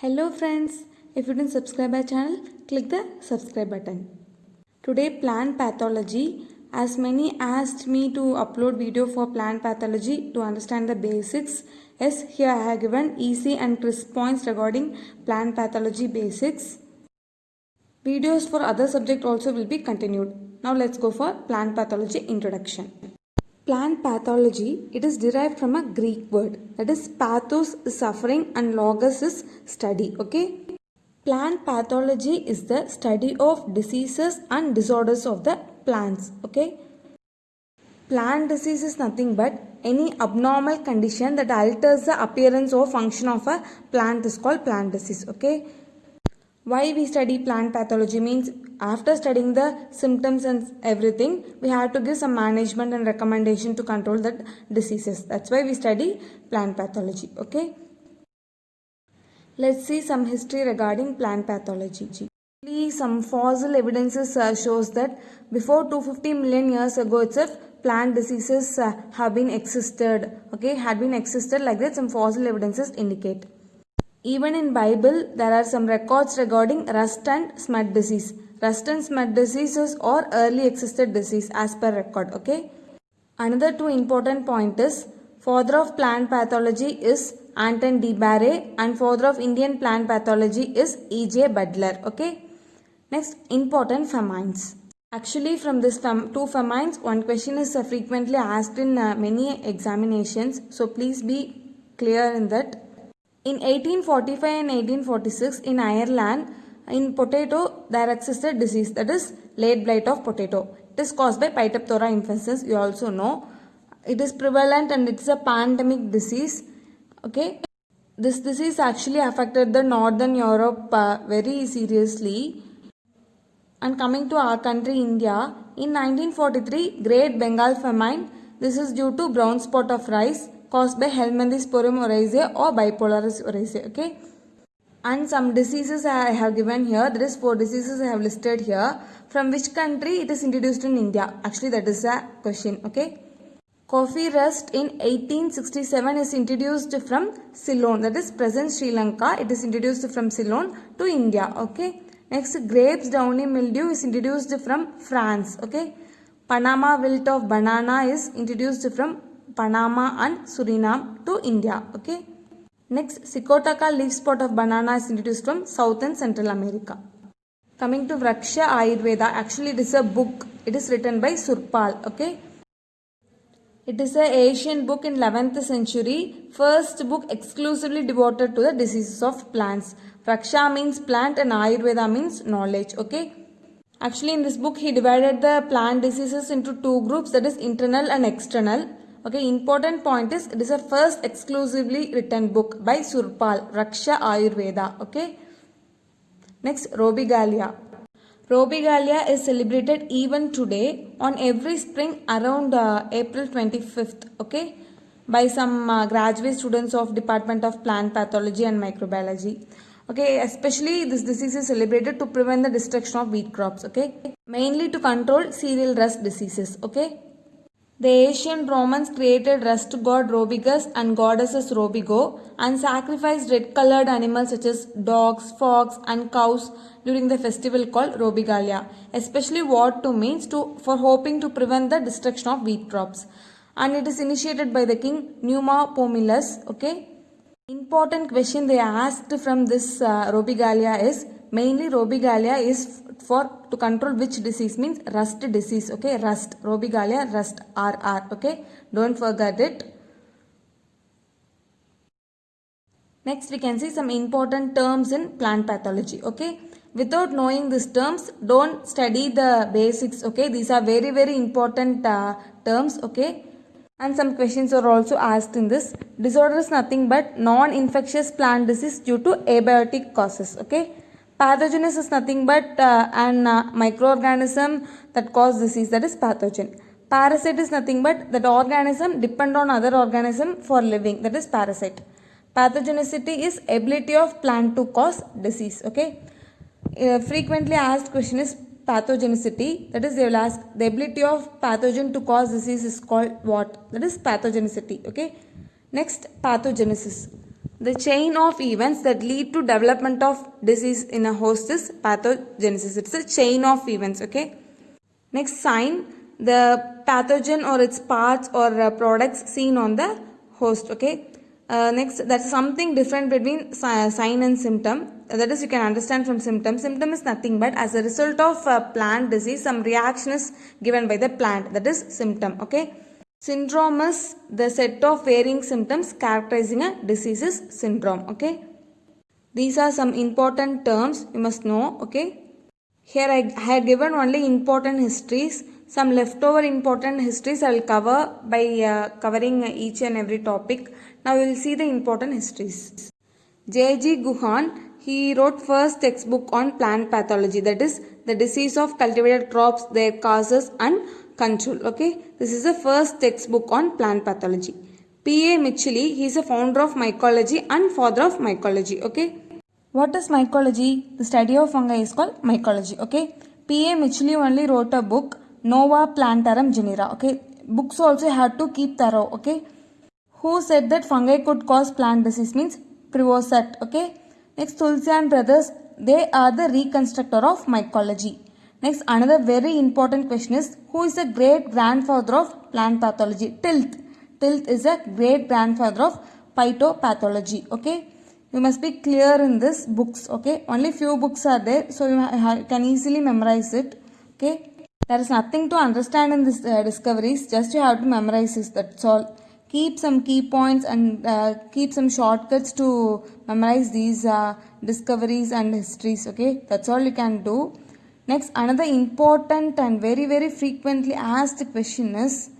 Hello friends, if you didn't subscribe our channel, click the subscribe button. Today plant pathology, as many asked me to upload video for plant pathology to understand the basics. Yes, here I have given easy and crisp points regarding plant pathology basics. Videos for other subject also will be continued. Now let's go for plant pathology introduction. Plant pathology, it is derived from a Greek word, that is pathos is suffering and logos is study. Okay. Plant pathology is the study of diseases and disorders of the plants. Okay. Plant disease is nothing but any abnormal condition that alters the appearance or function of a plant is called plant disease. Okay. Why we study plant pathology means after studying the symptoms and everything, we have to give some management and recommendation to control the diseases. That's why we study plant pathology. Okay. Let's see some history regarding plant pathology. Some fossil evidences shows that before 250 million years ago itself, plant diseases have been existed. Okay, had been existed like that. Some fossil evidences indicate. Even in Bible, there are some records regarding rust and smut disease. Rust and smut diseases or early existed disease as per record. Okay. Another two important point is father of plant pathology is Anton de Barre and father of Indian plant pathology is E.J. Butler. Okay. Next, important famines. Actually, from this two famines, one question is frequently asked in many examinations. So please be clear in that. In 1845 and 1846 in Ireland, in potato there existed disease, that is late blight of potato. It is caused by Phytophthora infesans, you also know. It is prevalent and it is a pandemic disease. Okay. This disease actually affected the northern Europe very seriously. And coming to our country India, in 1943 Great Bengal famine, this is due to brown spot of rice caused by Helminthisporium oryzae or Bipolaris oryzae. Okay. And some diseases I have given here. There is 4 diseases I have listed here. From which country it is introduced in India? Actually that is a question. Okay. Coffee rust in 1867 is introduced from Ceylon, that is present Sri Lanka. It is introduced from Ceylon to India. Okay. Next, grapes downy mildew is introduced from France. Okay. Panama wilt of banana is introduced from Panama and Suriname to India. Okay. Next, Sikotaka leaf spot of banana is introduced from South and Central America. Coming to Vraksha Ayurveda, actually it is a book. It is written by Surpal. Okay. It is an Asian book in 11th century. First book exclusively devoted to the diseases of plants. Vraksha means plant and Ayurveda means knowledge. Okay. Actually in this book he divided the plant diseases into 2 groups, that is internal and external. Okay, important point is it is a first exclusively written book by Surpal, Vraksha Ayurveda. Okay. Next, Robigalia. Robigalia is celebrated even today on every spring around April 25th. Okay, by some graduate students of Department of Plant Pathology and Microbiology. Okay, especially this disease is celebrated to prevent the destruction of wheat crops. Okay, mainly to control cereal rust diseases. Okay. The ancient Romans created rust god Robigus and goddesses Robigo and sacrificed red-colored animals such as dogs, frogs and cows during the festival called Robigalia, especially what to means for hoping to prevent the destruction of wheat crops. And it is initiated by the king Numa Pompilius. Okay. Important question they asked from this Robigalia is, mainly Robigalia is for to control which disease, means rust disease. Okay, rust, Robigalia, rust, RR. Okay, don't forget it. Next we can see some important terms in plant pathology. Okay, without knowing these terms, don't study the basics. Okay, these are very important terms. Okay. And some questions are also asked in this. Disorder is nothing but non-infectious plant disease due to abiotic causes. Okay. Pathogen is nothing but an microorganism that cause disease, that is pathogen. Parasite is nothing but that organism depend on other organism for living, that is parasite. Pathogenicity is ability of plant to cause disease. Okay. Frequently asked question is pathogenicity, that is they will ask the ability of pathogen to cause disease is called what? That is pathogenicity. Okay. Next, pathogenesis. The chain of events that lead to development of disease in a host is pathogenesis. It's a chain of events, okay? Next, sign, the pathogen or its parts or products seen on the host, okay? Next, that's something different between sign and symptom. That is, you can understand from symptom. Symptom is nothing but as a result of plant disease, some reaction is given by the plant. That is symptom, okay? Syndrome is the set of varying symptoms characterizing a disease is syndrome, okay? These are some important terms you must know, okay? Here I had given only important histories. Some leftover important histories I will cover by covering each and every topic. Now we will see the important histories. J.G. Guhan, he wrote first textbook on plant pathology, that is the disease of cultivated crops, their causes and control. Okay, this is the first textbook on plant pathology. P.A. Mitchell, he is a founder of mycology and father of mycology. Okay, what is mycology? The study of fungi is called mycology. Okay, P.A. Mitchell only wrote a book, Nova Plantarum Genera. Okay, books also had to keep thorough. Okay, who said that fungi could cause plant disease? Means Prevosat. Okay, next Tulsi and brothers, they are the reconstructor of mycology. Next, another very important question is, who is the great grandfather of plant pathology? Tilth. Tilth is a great grandfather of phytopathology. Okay, you must be clear in this books. Okay, only few books are there, so you can easily memorize it. Okay, there is nothing to understand in this discoveries, just you have to memorize this, that's all. Keep some key points and keep some shortcuts to memorize these discoveries and histories. Okay, that's all you can do. Next, another important and very frequently asked question is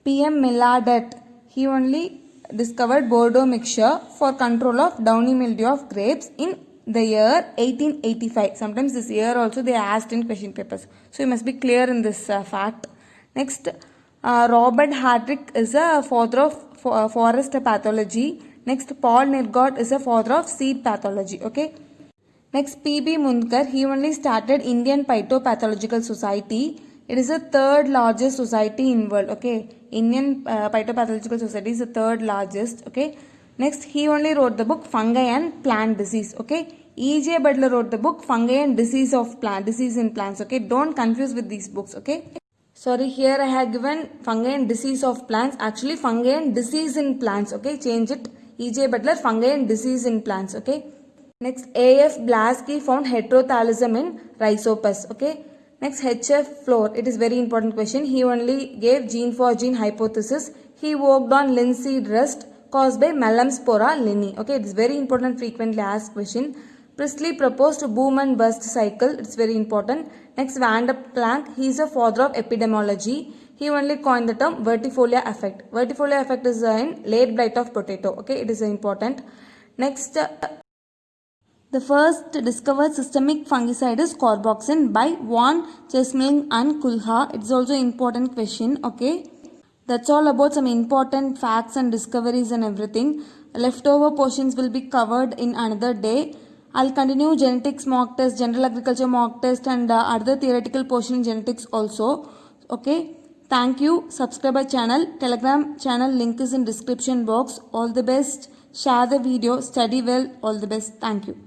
P.M. Millardet. He only discovered Bordeaux mixture for control of downy mildew of grapes in the year 1885. Sometimes this year also they are asked in question papers. So you must be clear in this fact. Next, Robert Hardrick is a father of forest pathology. Next, Paul Nirgott is a father of seed pathology. Okay. Next, P.B. Mundkar, he only started Indian Phytopathological Society. It is the third largest society in world. Okay, Indian Phytopathological Society is the third largest. Okay. Next, he only wrote the book Fungi and Plant Disease. Okay, E.J. Butler wrote the book Fungi and Disease in Plants. Okay, don't confuse with these books. Okay. Sorry, here I have given Fungi and Disease of Plants. Actually, Fungi and Disease in Plants. Okay, change it. E.J. Butler, Fungi and Disease in Plants. Okay. Next, A.F. Blaski found heterothallism in Rhizopus. Okay. Next, H.F. Floor. It is very important question. He only gave gene for gene hypothesis. He worked on linseed rust caused by Melamspora linni. Okay, it is very important, frequently asked question. Priestley proposed boom and bust cycle. It's very important. Next, Van der Planck. He is a father of epidemiology. He only coined the term vertifolia effect. Vertifolia effect is in late blight of potato. Okay, it is important. Next, the first discovered systemic fungicide is Corboxin by Von Chesmeling and Kulha. It's also important question. Okay, that's all about some important facts and discoveries and everything. Leftover portions will be covered in another day. I'll continue genetics mock test, general agriculture mock test and other theoretical portion in genetics also. Okay, thank you. Subscribe our channel. Telegram channel link is in description box. All the best. Share the video. Study well. All the best. Thank you.